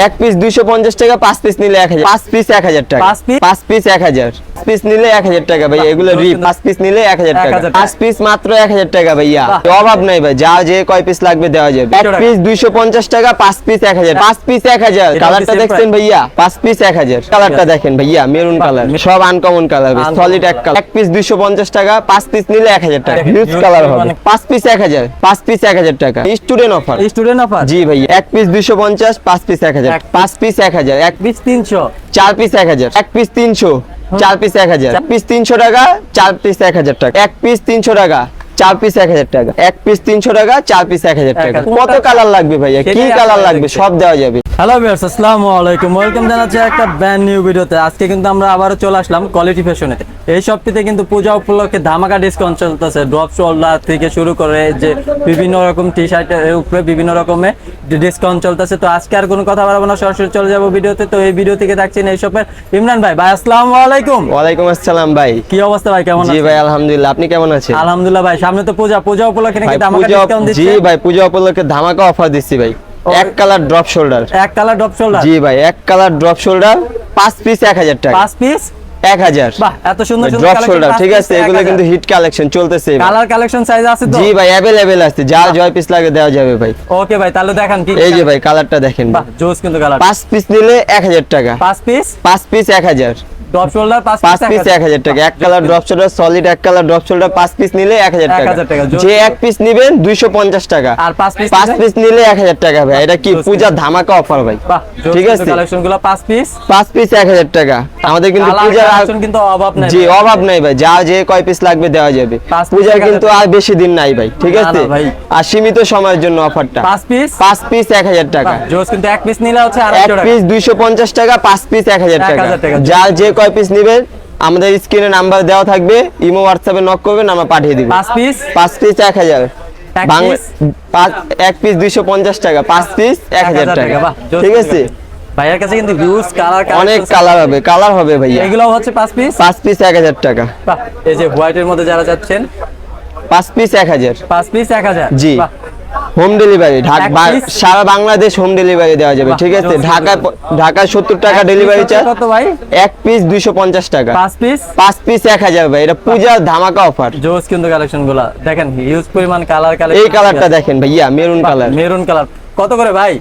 এক পিস 250 টাকা, 5 পিস নিলে 1000, 5 পিস 1000 টাকা, 5 পিস 1000, পিস নিলে 1000 টাকা ভাই। এগুলো রি 5 পিস নিলে 1000 টাকা, 5 পিস মাত্র 1000 টাকা ভাইয়া। অভাব নাই ভাই, যা যে কয় পিস লাগবে দেওয়া যাবে। এক পিস 250 টাকা, 5 পিস 1000, 5 পিস 1000। কালারটা দেখছেন ভাইয়া, 5 পিস 1000। কালারটা দেখেন ভাইয়া, মেরুন কালার, সব আনকমন কালার, সলিড এক কালার। এক পিস 250 টাকা, 5 পিস নিলে 1000 টাকা। হিউজ কালার হবে। 5 পিস 1000, 5 পিস 1000 টাকা। Student offer, student offer. জি ভাইয়া। এক পিস 250, 5 পিস 1000, 5 পিস 1000, এক পিস 300, 4 পিস 1000, এক পিস 300, 4 পিস 1000, পিস 300 টাকা, 4 পিস 1000 টাকা। এক পিস 300 টাকা, 4 পিস 1000 টাকা। এক পিস 300 টাকা, 4 পিস 1000 টাকা। কত কালার লাগবে ভাইয়া, কি কালার লাগবে সব দেওয়া যাবে। হ্যালো ভিউয়ার্স, আসসালামু আলাইকুম, ওয়েলকাম জানাচ্ছি একটা ব্র্যান্ড নিউ ভিডিওতে। আজকে কিন্তু আমরা আবারও চলে আসলাম কোয়ালিটি ফ্যাশনেতে। এই শপটিতে কিন্তু পূজা উপলক্ষে ধামাকা ডিসকাউন্ট চলতেছে। ড্রপ শোল্ডার থেকে শুরু করে যে বিভিন্ন রকম টি শার্টের উপরে বিভিন্ন রকমের ডিসকাউন্ট চলতেছে। তো আজকে আর কোনো কথা বাড়াবো না, সরাসরি চলে যাবো ভিডিওতে। তো এই ভিডিও থেকে দেখছেন এই শপের ইমরান ভাই। ভাই আসসালামু আলাইকুম। ওয়ালাইকুম আসসালাম ভাই। কি অবস্থা ভাই, কেমন আছেন? জি ভাই আলহামদুলিল্লাহ, আপনি কেমন আছেন? আলহামদুলিল্লাহ ভাই। সামনে তো পূজা উপলক্ষে নাকি ধামাকা ডিসকাউন্ট দিচ্ছে? জি ভাই, পূজা উপলক্ষে ধামাকা অফার দিচ্ছি ভাই। এক কালার ড্রপ শোল্ডার, এক কালার ড্রপ শোল্ডার। জি ভাই, এক কালার ড্রপ শোল্ডার, 5 পিস 1000 টাকা, 5 পিস 1000। বাহ, এত সুন্দর সুন্দর ড্রপ কালেকশন, শোল্ডার, ঠিক আছে। এগুলো কিন্তু হিট কালেকশন চলতেছে। কালার কালেকশন সাইজ আছে তো? জি ভাই, अवेलेबल আছে, যা জয় পিস লাগে দেওয়া যাবে ভাই। ওকে ভাই, তাহলে দেখান কি। এই যে ভাই কালারটা দেখেন, বাহ জোস কিন্তু কালার। 5 পিস নিলে 1000 টাকা, 5 পিস 1000, ড্রপ শোল্ডার 5 পিস 1000 টাকা। এক কালার ড্রপ শোল্ডার, সলিড এক কালার ড্রপ শোল্ডার, 5 পিস নিলে 1000 টাকা। যে এক পিস নেবেন 250 টাকা, আর 5 পিস নিলে 1000 টাকা ভাই। এটা কি পূজা ধামাকা অফার ভাই, ঠিক আছে। কালেকশনগুলো 5 পিস 1000 টাকা। আমাদের কিন্তু পূজার কালেকশন কিন্তু অভাব নাই। জি অভাব নাই ভাই, যা যে কয় পিস লাগবে দেওয়া যাবে। পূজার কিন্তু আর বেশি দিন নাই ভাই, ঠিক আছে। আর সীমিত সময়ের জন্য অফারটা। 5 পিস 1000 টাকা। জোস কিন্তু এক পিস নিলে হচ্ছে এক পিস 250 টাকা, 5 পিস 1000 টাকা। যা যে কয় পিস নেবেন আমাদের স্ক্রিনে নাম্বার দেওয়া থাকবে, ইমো হোয়াটসঅ্যাপে নক করবেন, আমরা পাঠিয়ে দিব। 5 পিস 1000, বাংলা এক পিস 250 টাকা, 5 পিস 1000 টাকা, ঠিক আছে। ভাইয়ের কাছে কিন্তু হিউজ কালার, অনেক কালার হবে ভাইয়া। এগুলো হচ্ছে 5 পিস 1000 টাকা। বাহ, এই যে হোয়াইটের মধ্যে যারা যাচ্ছেন 5 পিস 1000, 5 পিস 1000। জি হোম ডেলিভারি, সারা বাংলাদেশ হোম ডেলিভারি দেওয়া যাবে, ঠিক আছে। ঢাকা 70 টাকা ডেলিভারি চার্জ। কত ভাই? এক পিস 250 টাকা, 5 পিস 1000 ভাই। এটা পূজার ধামাকা অফার। জোস কিন্তু কালেকশনগুলো দেখেন, হিউজ পরিমাণ কালার কালেকশন। এই কালারটা দেখেন ভাইয়া, মেরুন কালার, মেরুন কালার। কত করে ভাই?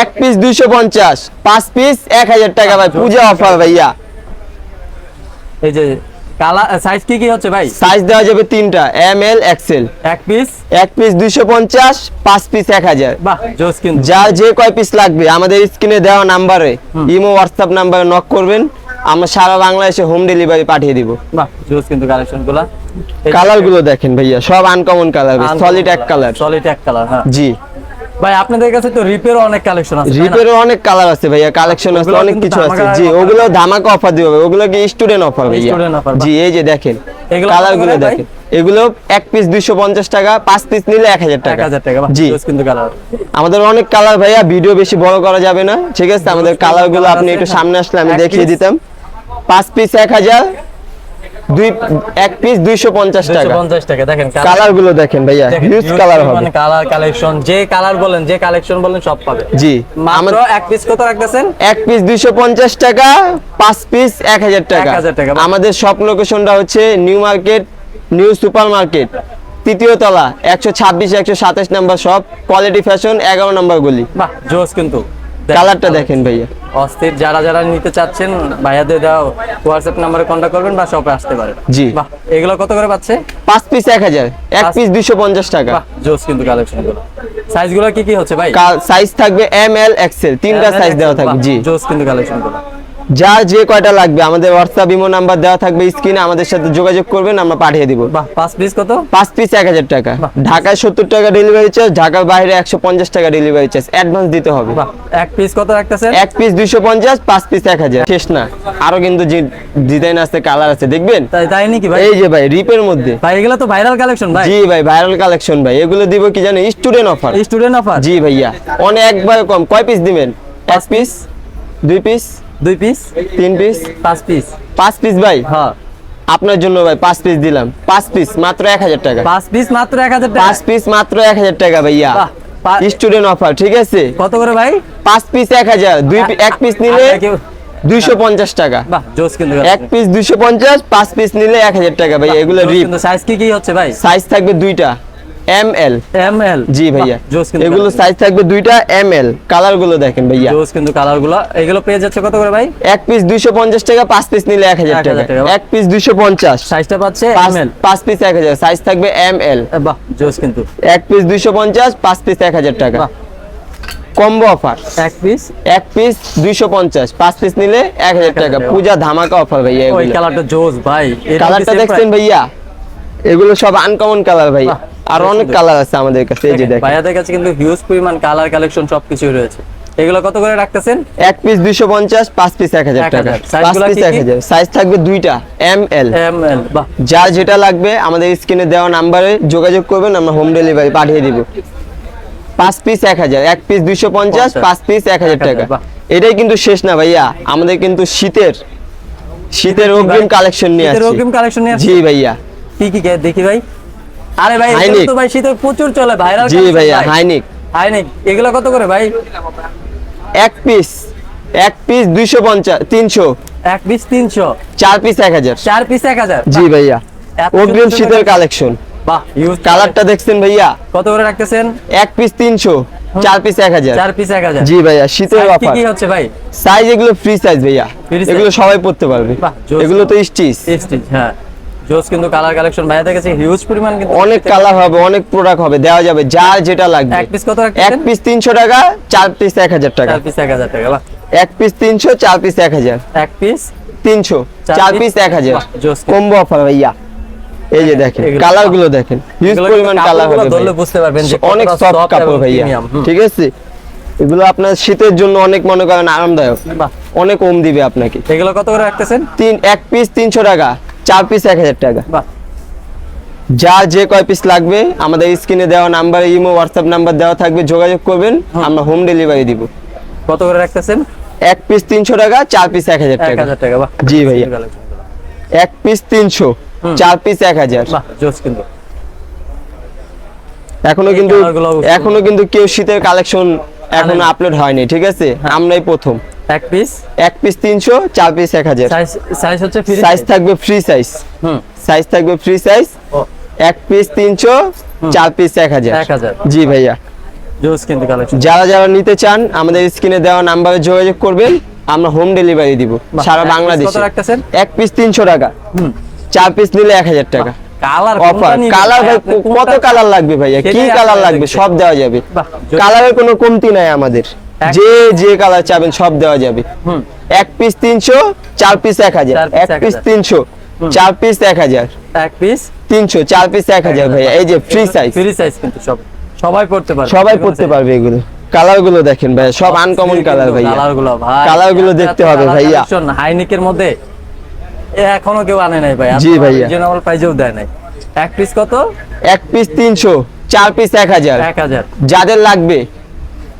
এক পিস 250, 5 পিস 1000 টাকা ভাই, পূজা অফার ভাইয়া। এই যে কালার সাইজ কি হচ্ছে ভাই? সাইজ দেওয়া যাবে তিনটা, এম এল এক্সেল। এক পিস 250, 5 পিস 1000। বাহ জোস কিন্তু। যার যে কয় পিস লাগবে আমাদের স্ক্রিনে দেওয়া নাম্বারে, ইমো হোয়াটসঅ্যাপ নাম্বারে নক করবেন, আমরা সারা বাংলাদেশে হোম ডেলিভারি পাঠিয়ে দিব। বাহ জোস কিন্তু কালেকশনগুলো। কালার গুলো দেখেন ভাইয়া, সব আনকমন কালার, সলিড এক কালার, হ্যাঁ জি ভাই। আপনাদের কাছে তো রিপেরও অনেক কালার আছে, রিপেরও অনেক কালার আছে ভাইয়া, কালেকশন আছে, অনেক কিছু আছে। জি ওগুলো ধামাকা অফার দিব, ওগুলো কি স্টুডেন্ট অফার ভাইয়া। জি এই যে দেখেন কালার গুলো দেখেন, এগুলো এক পিস 250 টাকা, 5 পিস নিলে 1000 টাকা। জি কিন্তু কালার আমাদের অনেক কালার ভাইয়া, ভিডিও বেশি বড় করা যাবে না, ঠিক আছে। আমাদের কালার গুলো আপনি একটু সামনে আসলে আমি দেখিয়ে দিতাম। 5 পিস 1000, এক পিস 250 টাকা। দেখেন কালার গুলো দেখেন ভাইয়া, হিউজ কালার হবে। মানে কালার কালেকশন, যে কালার বলেন, যে কালেকশন বলেন সব পাবে। জি মাত্র এক পিস কত রাখতেছেন? এক পিস 250 টাকা, 5 পিস 1000 টাকা। আমাদের শপ লোকেশনটা হচ্ছে New Market, New Super Market, 3য় তলা, 126 127 number shop, quality fashion, 11 number গলি। বাহ জোস কিন্তু। কালারটা দেখেন ভাইয়া, অস্থির। যারা নিতে চাচ্ছেন ভাইয়াদের দাও হোয়াটসঅ্যাপ নম্বরে কন্টাক্ট করবেন বা শপে আসতে পারেন। জি বাহ, এগুলো কত করে পাচ্ছে? 5 পিস 1000, এক পিস 250 টাকা। বাহ জোস কিন্তু কালেকশনগুলো। সাইজগুলো কি হচ্ছে ভাই? সাইজ থাকবে এম এল এক্সেল, তিনটা সাইজ দেওয়া থাকবে। জি জোস কিন্তু কালেকশনগুলো। যার যে কয়টা লাগবে আমাদের হোয়াটসঅ্যাপ ইমো নাম্বার দেওয়া থাকবে স্ক্রিনে, আমাদের সাথে যোগাযোগ করবেন, আমরা পাঠিয়ে দিব। বাহ 5 পিস কত? 5 পিস 1000 টাকা। ঢাকায় 70 টাকা ডেলিভারি চার্জ, ঢাকার বাইরে 150 টাকা ডেলিভারি চার্জ, অ্যাডভান্স দিতে হবে। বাহ এক পিস কত রাখতেছেন? এক পিস 250, 5 পিস 1000। শেষ না, আরো কিন্তু ডিজাইন আছে, কালার আছে, দেখবেন। তাই নাকি ভাই? এই যে ভাই রিপের মধ্যে ভাই, এগুলো তো ভাইরাল কালেকশন ভাই। জি ভাই ভাইরাল কালেকশন ভাই। এগুলো দিব কি জানেন, স্টুডেন্ট অফার। Student offer? জি ভাইয়া, অনেক একবার কম। কয় পিস দিবেন? 1 piece, 2 piece, 2 piece, 3 piece, 5 piece. 5 piece ভাই। হ্যাঁ আপনার জন্য ভাই 5 পিস দিলাম। 5 পিস মাত্র 1000 টাকা। 5 পিস মাত্র 1000 টাকা। 5 পিস মাত্র 1000 টাকা ভাইয়া। স্টুডেন্ট অফার, ঠিক আছে? কত করে ভাই? 5 পিস 1000, এক পিস নিলে 250 টাকা। বাহ জোস কিন্তু, এক পিস 250, 5 পিস নিলে 1000 টাকা ভাই। এগুলো রিপ। সাইজ কি হচ্ছে ভাই? সাইজ থাকবে দুইটা, ML। জি ভাইয়া, এগুলো সাইজ থাকবে দুইটা, ML। কালার গুলো দেখেন ভাইয়া, জোস কিন্তু কালার গুলো। এগুলো পেয়ে যাচ্ছে কত করে ভাই? এক পিস 250 টাকা, 5 পিস নিলে 1000 টাকা। এক পিস 250, সাইজটা পাচ্ছে ML, 5 পিস 1000, সাইজ থাকবে ML। বাহ জোস কিন্তু। এক পিস 250, 5 পিস 1000 টাকা। কম্বো অফার, এক পিস 250, 5 পিস নিলে 1000 টাকা। পূজা ধামাকা অফার ভাইয়া। ওই কালারটা জোস ভাই, কালারটা দেখছেন ভাইয়া? এগুলো সব আনকমন কালার ভাই, আর অনেক কালার আছে আমাদের কাছে। এই যে দেখেন ভাইয়াদের কাছে কিন্তু হিউজ পরিমাণ কালার কালেকশন সবকিছু রয়েছে। এগুলো কত করে রাখতেছেন? এক পিস 250, 5 পিস 1000 টাকা। 5 পিস 1000, সাইজ থাকবে দুইটা, ML। বাহ, যার যেটা লাগবে আমাদের স্ক্রিনে দেওয়া নাম্বারে যোগাযোগ করবেন, আমরা হোম ডেলিভারি পাঠিয়ে দিব। 5 পিস 1000, এক পিস 250, 5 পিস 1000 টাকা। এটাই কিন্তু শেষ না ভাইয়া, আমাদের কিন্তু শীতের অগ্রিম কালেকশন নিয়ে আসছি। অগ্রিম কালেকশন নিয়ে আসছি। জি ভাইয়া। কি দেখি ভাই? আরে ভাই এটা তো ভাই শীতের প্রচুর চলে, ভাইরাল। জি ভাইয়া, হাইনিক। এগুলো কত করে ভাই? এক পিস 250, 300। এক পিস 300, 4 পিস 1000। 4 পিস 1000। জি ভাইয়া, অগ্রিম শীতের কালেকশন। বাহ, কালারটা দেখছেন ভাইয়া? কত করে রাখতেছেন? এক পিস 300, 4 পিস 1000। 4 পিস 1000। জি ভাইয়া, শীতের অফার। কি হচ্ছে ভাই? সাইজ এগুলো ফ্রি সাইজ ভাইয়া, এগুলো সবাই পড়তে পারবে। এগুলো তো স্টিচ। হ্যাঁ জোস কিন্তু কালার কালেকশন ভাইয়াদের কাছে হিউজ পরিমাণ, কিন্তু অনেক কালার হবে, অনেক প্রোডাক্ট হবে, দেওয়া যাবে যার যেটা লাগবে। এক পিস কত রাখতেছেন? এক পিস 300 টাকা, 4 পিস 1000 টাকা। 4 পিস 1000 টাকা। বাহ, এক পিস 300, 4 পিস 1000। এক পিস 300, 4 পিস 1000। জোস কম্বো অফার ভাইয়া। এই যে দেখেন কালার গুলো দেখেন, হিউজ পরিমাণ কালার হবে, ধরলে বুঝতে পারবেন যে অনেক সফট কাপড় ভাইয়া। ঠিক আছে, এগুলো আপনার শীতের জন্য অনেক মনে করেন আরামদায়ক, অনেক কম দিবে আপনাকে। এগুলো কত করে রাখতেছেন? এক পিস 300 টাকা, 4 পিস 1000 টাকা। বাহ, যার যে কয় পিস লাগবে আমাদের স্ক্রিনে দেওয়া নাম্বারে ইমো হোয়াটসঅ্যাপ নাম্বার দেওয়া থাকবে, যোগাযোগ করবেন, আমরা হোম ডেলিভারি দিব। কত করে রাখতেছেন? এক পিস 300 টাকা, 4 পিস 1000 টাকা। 1000 টাকা। বাহ, জি ভাইয়া, এক পিস 300, 4 পিস 1000। বাহ জোস কিন্তু। এখনো কিন্তু কেউ শীতের কালেকশন এখনো আপলোড হয়নি, ঠিক আছে? আমরাই প্রথম। এক পিস 300, 4 পিস 1000। সাইজ হচ্ছে ফ্রি, সাইজ থাকবে ফ্রি সাইজ। সাইজ থাকবে ফ্রি সাইজ। এক পিস 300, 4 পিস 1000। জি ভাইয়া, জোস কিন্তু কালেকশন। যারা নিতে চান আমাদের স্ক্রিনে দেওয়া নাম্বারে যোগাযোগ করবেন, আমরা হোম ডেলিভারি দিব সারা বাংলাদেশে। কত রাখতেছেন? এক পিস 300 টাকা, 4 পিস নিলে 1000 টাকা। কালার অফার, কালার ভাই কত কালার লাগবে ভাইয়া? কি কালার লাগবে সব দেওয়া যাবে, কালারের কোনো কমতি নাই আমাদের। যে কালার চাবেন সব দেওয়া যাবে। এক পিস 300, 4 পিস 1000। এক পিস 300, 4 পিস 1000। এক পিস 300, 4 পিস 1000 ভাইয়া। এই যে ফ্রি সাইজ, কিন্তু সবাই পড়তে পারবে। এগুলো কালার গুলো দেখেন ভাইয়া, সব আনকমন কালার ভাইয়া। কালার গুলো দেখতে হবে ভাইয়া। হাইনিকের মধ্যে এখনো কেউ আনে নাই ভাই। জি ভাইয়া, রিজনেবল প্রাইসেও দেয় নাই। এক পিস কত? এক পিস 300, 4 পিস 1000। যাদের লাগবে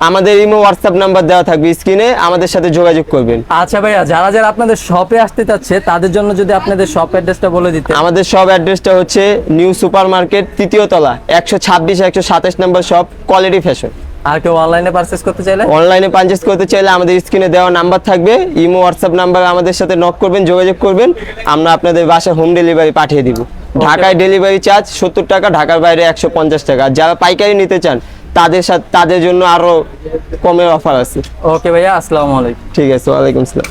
আমাদের ইমো হোয়াটসঅ্যাপ নাম্বার দেওয়া থাকবে স্ক্রিনে, আমাদের সাথে যোগাযোগ করবেন। আচ্ছা ভাইয়া, যারা আপনাদের শপে আসতে চাচ্ছে তাদের জন্য যদি আপনাদের শপ অ্যাড্রেসটা বলে দিতে। আমাদের শপ অ্যাড্রেসটা হচ্ছে নিউ সুপার মার্কেট, 3য় তলা, 126 127 নম্বর শপ, কোয়ালিটি ফ্যাশন। আর কেউ অনলাইনে পারচেজ করতে চাইলে আমাদের স্ক্রিনে দেওয়া নাম্বার থাকবে, ইমো হোয়াটসঅ্যাপ নাম্বার আমাদের সাথে নক করবেন, যোগাযোগ করবেন, আমরা আপনাদের বাসায় হোম ডেলিভারি পাঠিয়ে দিব। ঢাকায় ডেলিভারি চার্জ 70 টাকা, ঢাকার বাইরে 150 টাকা। যারা পাইকারি নিতে চান তাদের জন্য আরো কমের অফার আছে। ওকে ভাইয়া, আসসালামু আলাইকুম। ঠিক আছে, ওয়ালাইকুম আসসালাম।